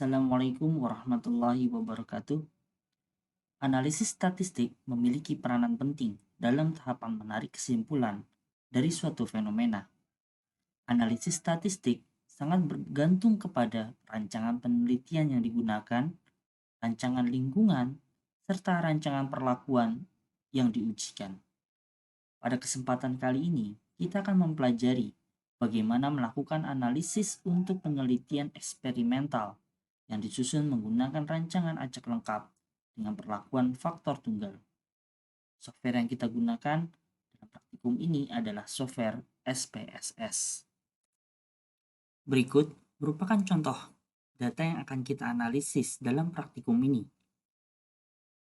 Assalamualaikum warahmatullahi wabarakatuh. Analisis statistik memiliki peranan penting dalam tahapan menarik kesimpulan dari suatu fenomena. Analisis statistik sangat bergantung kepada rancangan penelitian yang digunakan, rancangan lingkungan, serta rancangan perlakuan yang diujikan. Pada kesempatan kali ini, kita akan mempelajari bagaimana melakukan analisis untuk penelitian eksperimental yang disusun menggunakan rancangan acak lengkap dengan perlakuan faktor tunggal. Software yang kita gunakan dalam praktikum ini adalah software SPSS. Berikut merupakan contoh data yang akan kita analisis dalam praktikum ini.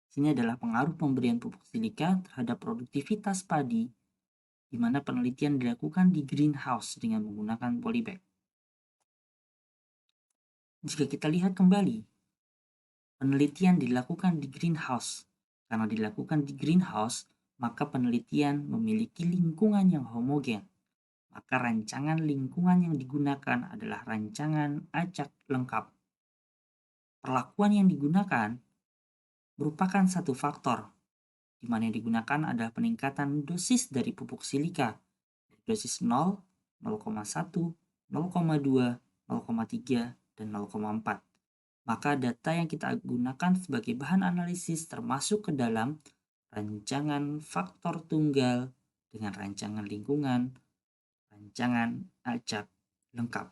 Sini adalah pengaruh pemberian pupuk silika terhadap produktivitas padi, di mana penelitian dilakukan di greenhouse dengan menggunakan polybag. Jika kita lihat kembali, penelitian dilakukan di greenhouse. Karena dilakukan di greenhouse, maka penelitian memiliki lingkungan yang homogen. Maka rancangan lingkungan yang digunakan adalah rancangan acak lengkap. Perlakuan yang digunakan merupakan satu faktor, di mana yang digunakan adalah peningkatan dosis dari pupuk silika. Dosis 0, 0,1, 0,2, 0,3, dan 0,4. Maka data yang kita gunakan sebagai bahan analisis termasuk ke dalam rancangan faktor tunggal dengan rancangan lingkungan, rancangan acak lengkap.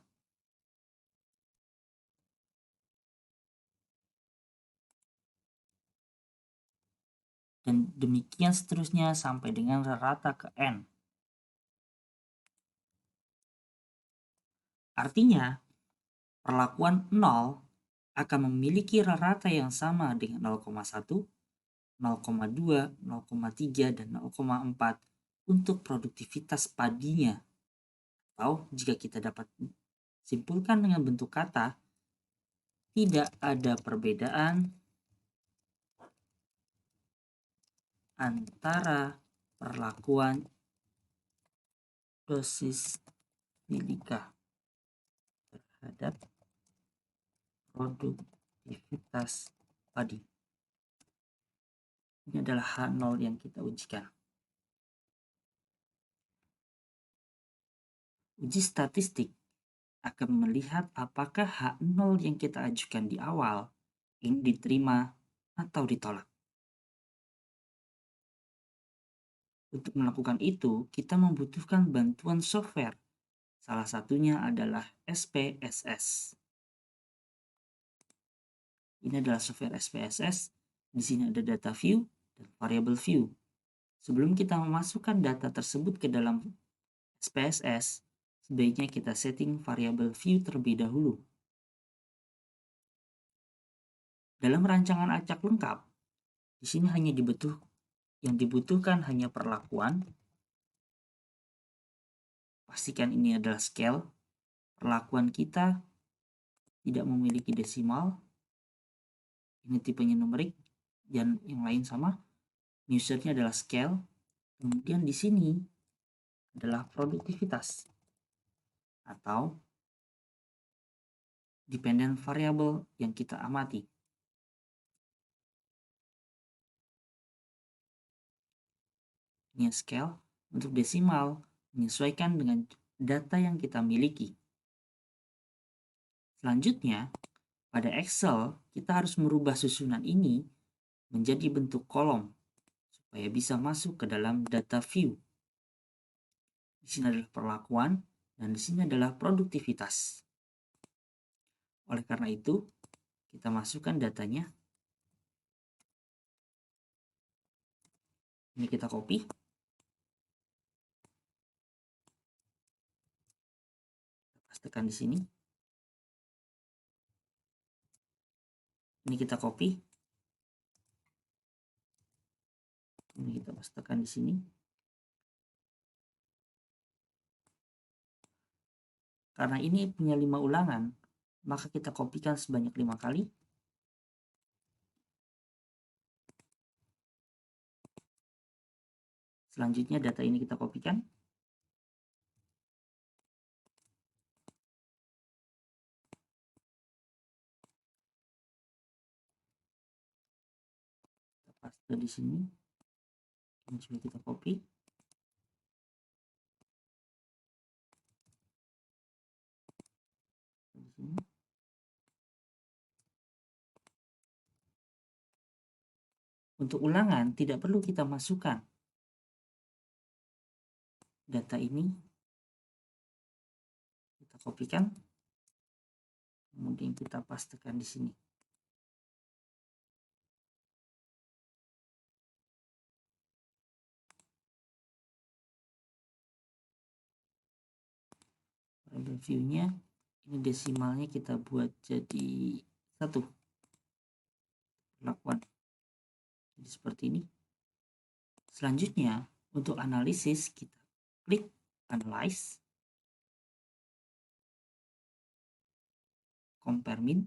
Dan demikian seterusnya sampai dengan rata ke N. Artinya, perlakuan 0 akan memiliki rata yang sama dengan 0,1, 0,2, 0,3, dan 0,4 untuk produktivitas padinya. Atau jika kita dapat simpulkan dengan bentuk kata, tidak ada perbedaan antara perlakuan dosis silika terhadap produktivitas padi. Ini adalah H0 yang kita ujikan. Uji statistik akan melihat apakah H0 yang kita ajukan di awal ini diterima atau ditolak. Untuk melakukan itu, kita membutuhkan bantuan software. Salah satunya adalah SPSS. Ini adalah software SPSS. Di sini ada data view dan variable view. Sebelum kita memasukkan data tersebut ke dalam SPSS, sebaiknya kita setting variable view terlebih dahulu. Dalam rancangan acak lengkap, di sini yang dibutuhkan hanya perlakuan. Pastikan ini adalah scale. Perlakuan kita tidak memiliki desimal. Ini tipenya numerik dan yang lain sama. Usernya adalah scale. Kemudian di sini adalah produktivitas atau dependent variable yang kita amati. Ini scale. Untuk desimal menyesuaikan dengan data yang kita miliki. Selanjutnya, pada Excel kita harus merubah susunan ini menjadi bentuk kolom supaya bisa masuk ke dalam data view. Di sini adalah perlakuan dan di sini adalah produktivitas. Oleh karena itu, kita masukkan datanya. Ini kita copy. Pastekan di sini. Ini kita copy. Ini kita pastekan di sini. Karena ini punya 5 ulangan, maka kita kopikan sebanyak 5 kali. Selanjutnya data ini kita kopikan. paste di sini. Ini juga kita copy. Di sini. Untuk ulangan tidak perlu kita masukkan data ini, kita kopikan, kemudian kita pastekan di sini. Variable view-nya ini desimalnya kita buat jadi 1 perlakuan. Jadi seperti ini. Selanjutnya untuk analisis kita klik analyze, compare min,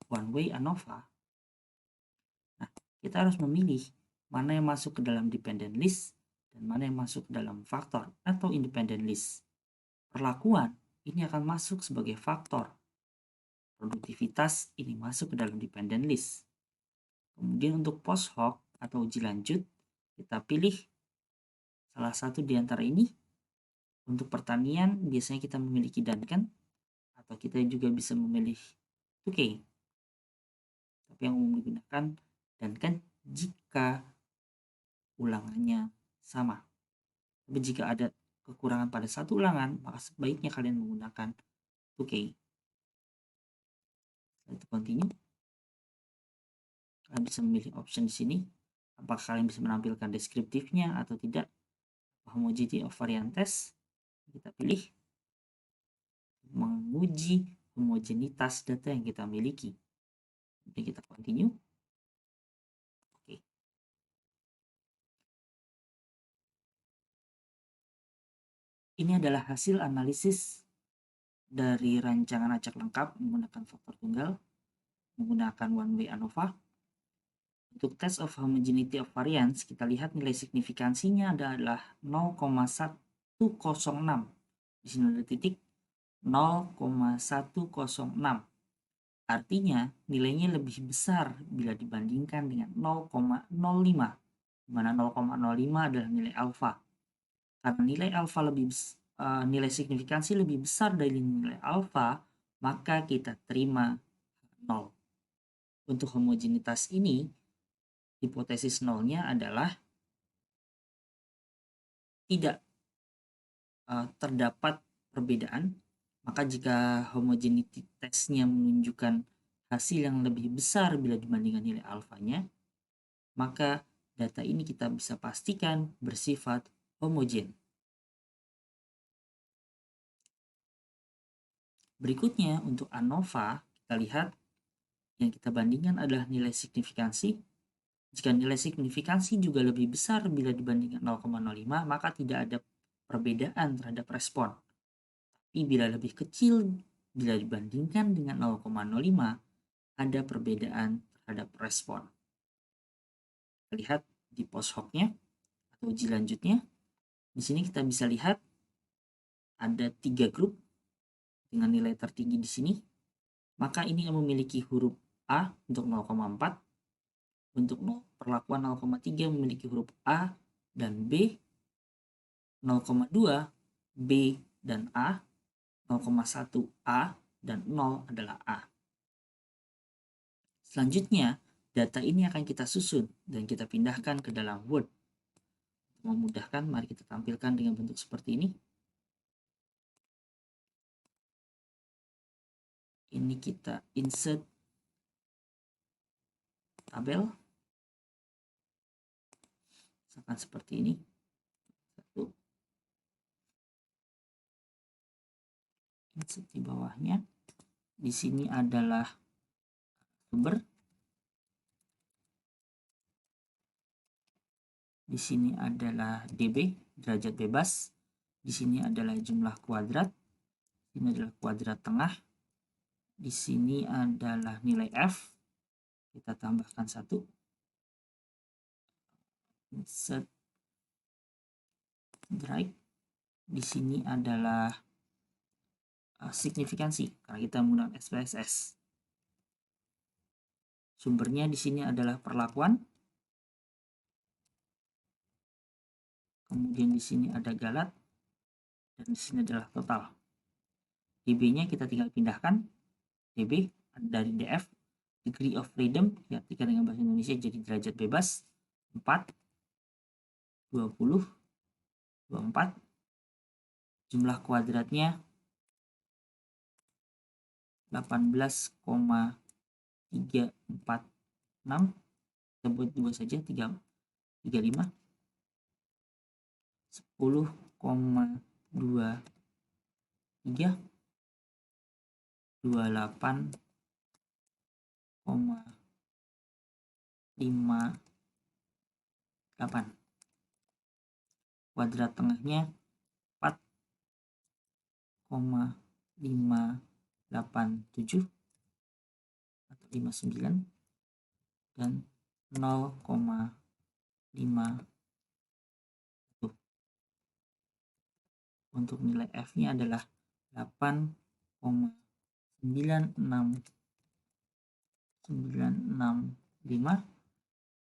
one way ANOVA. Nah, kita harus memilih mana yang masuk ke dalam dependent list dan mana yang masuk ke dalam faktor atau independent list. Perlakuan ini akan masuk sebagai faktor. Produktivitas ini masuk ke dalam dependent list. Kemudian untuk post hoc atau uji lanjut, kita pilih salah satu di antara ini. Untuk pertanian biasanya kita memiliki Duncan, atau kita juga bisa memilih 2K. Tapi yang umum digunakan Duncan jika ulangannya sama. Tapi jika ada kekurangan pada satu ulangan, maka sebaiknya kalian menggunakan 2K. Setelah itu continue. Kalian bisa memilih option di sini. Apakah kalian bisa menampilkan deskriptifnya atau tidak. Homogeneity of variant test. Kita pilih menguji homogenitas data yang kita miliki. Kemudian kita continue. Oke. Ini adalah hasil analisis dari rancangan acak lengkap menggunakan faktor tunggal, menggunakan one way ANOVA. Untuk test of homogeneity of variance, kita lihat nilai signifikansinya adalah 0,106. Di sini ada titik 0,106. Artinya nilainya lebih besar bila dibandingkan dengan 0,05, di mana 0,05 adalah nilai alfa. Karena nilai alfa nilai signifikansi lebih besar dari nilai alfa, maka kita terima 0. Untuk homogenitas ini, hipotesis nolnya adalah tidak terdapat perbedaan. Maka jika homogeneity testnya menunjukkan hasil yang lebih besar bila dibandingkan nilai alfanya, maka data ini kita bisa pastikan bersifat homogen. Berikutnya untuk ANOVA, kita lihat yang kita bandingkan adalah nilai signifikansi. Jika nilai signifikansi juga lebih besar bila dibandingkan 0,05, maka tidak ada perbedaan terhadap respon. Tapi bila lebih kecil bila dibandingkan dengan 0,05, ada perbedaan terhadap respon. Kita lihat di post hoc-nya atau uji lanjutnya. Di sini kita bisa lihat ada 3 grup dengan nilai tertinggi di sini. Maka ini yang memiliki huruf A untuk 0,4. Untuk perlakuan 0,3 memiliki huruf A dan B, 0,2 B dan A, 0,1 A, dan 0 adalah A. Selanjutnya, data ini akan kita susun dan kita pindahkan ke dalam Word. Untuk memudahkan, mari kita tampilkan dengan bentuk seperti ini. Ini kita insert tabel. Misalkan seperti ini. Satu. Insert di bawahnya. Di sini adalah sumber. Di sini adalah DB, derajat bebas. Di sini adalah jumlah kuadrat. Ini adalah kuadrat tengah. Di sini adalah nilai F. Kita tambahkan 1. Insert drag. Di sini adalah signifikansi karena kita menggunakan SPSS. Sumbernya di sini adalah perlakuan. Kemudian di sini ada galat. Dan di sini adalah total. dB-nya kita tinggal pindahkan. dB dari df, degree of freedom, diartikan dengan bahasa Indonesia jadi derajat bebas, 4, 20, 24. Jumlah kuadratnya 18,346. Kita buat 2 saja, 35. 10,23, 28,58. Kuadrat tengahnya 4,587 atau 59 dan 0,5. Untuk nilai F-nya adalah 8,96965.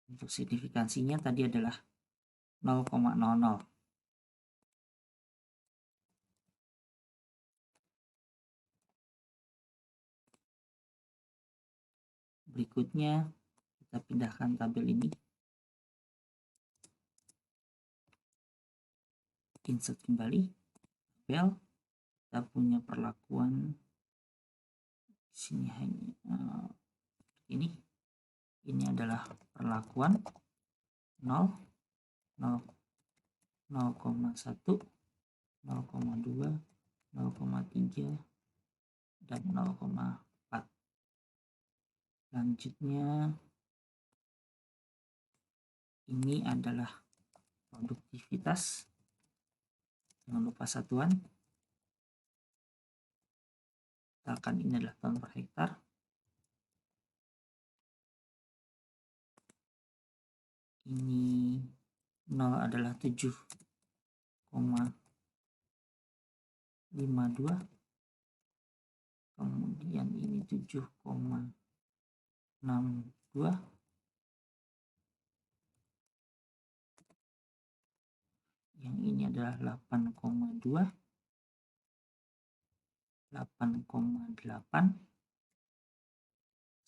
Untuk signifikansinya tadi adalah 0,00. Berikutnya kita pindahkan tabel ini, insert kembali tabel. Kita punya perlakuan di sini hanya ini adalah perlakuan 0, 0, 0,1, 0,2, 0,3 dan 0,4. Selanjutnya ini adalah produktivitas, jangan lupa satuan. Misalkan ini adalah ton per hektar. Ini 0 adalah 7,52. Kemudian ini 7,62. Yang ini adalah 8,2, 8,8,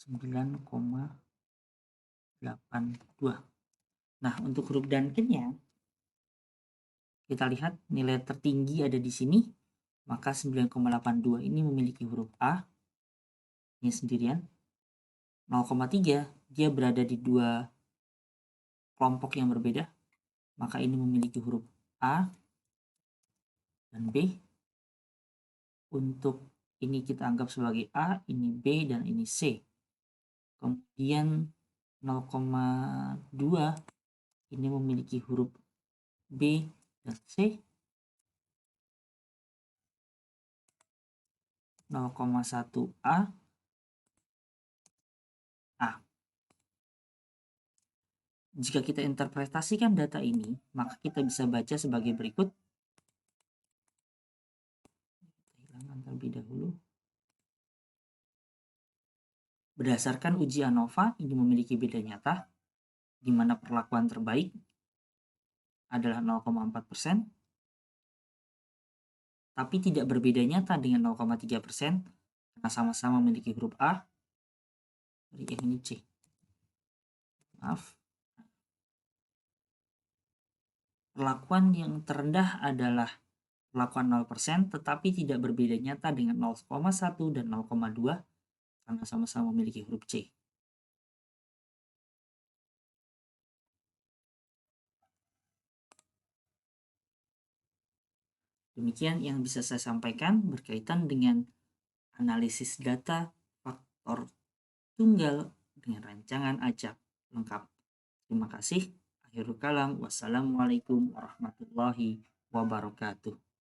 9,82. Nah, untuk huruf Duncan-nya kita lihat nilai tertinggi ada di sini, maka 9,82 ini memiliki huruf A, ini sendirian. 0,3 dia berada di dua kelompok yang berbeda, maka ini memiliki huruf A dan B. Untuk ini kita anggap sebagai A, ini B, dan ini C. Kemudian 0,2 ini memiliki huruf B dan C. 0,1 A, A. Jika kita interpretasikan data ini, maka kita bisa baca sebagai berikut. Kita hilangkan terlebih dahulu. Berdasarkan uji ANOVA, ini memiliki beda nyata, di mana perlakuan terbaik adalah 0,4%, tapi tidak berbeda nyata dengan 0,3% karena sama-sama memiliki huruf A. Ini C. Maaf. Perlakuan yang terendah adalah perlakuan 0%, tetapi tidak berbeda nyata dengan 0,1 dan 0,2 karena sama-sama memiliki huruf C. Demikian yang bisa saya sampaikan berkaitan dengan analisis data faktor tunggal dengan rancangan acak lengkap. Terima kasih. Akhirul kalam. Wassalamualaikum warahmatullahi wabarakatuh.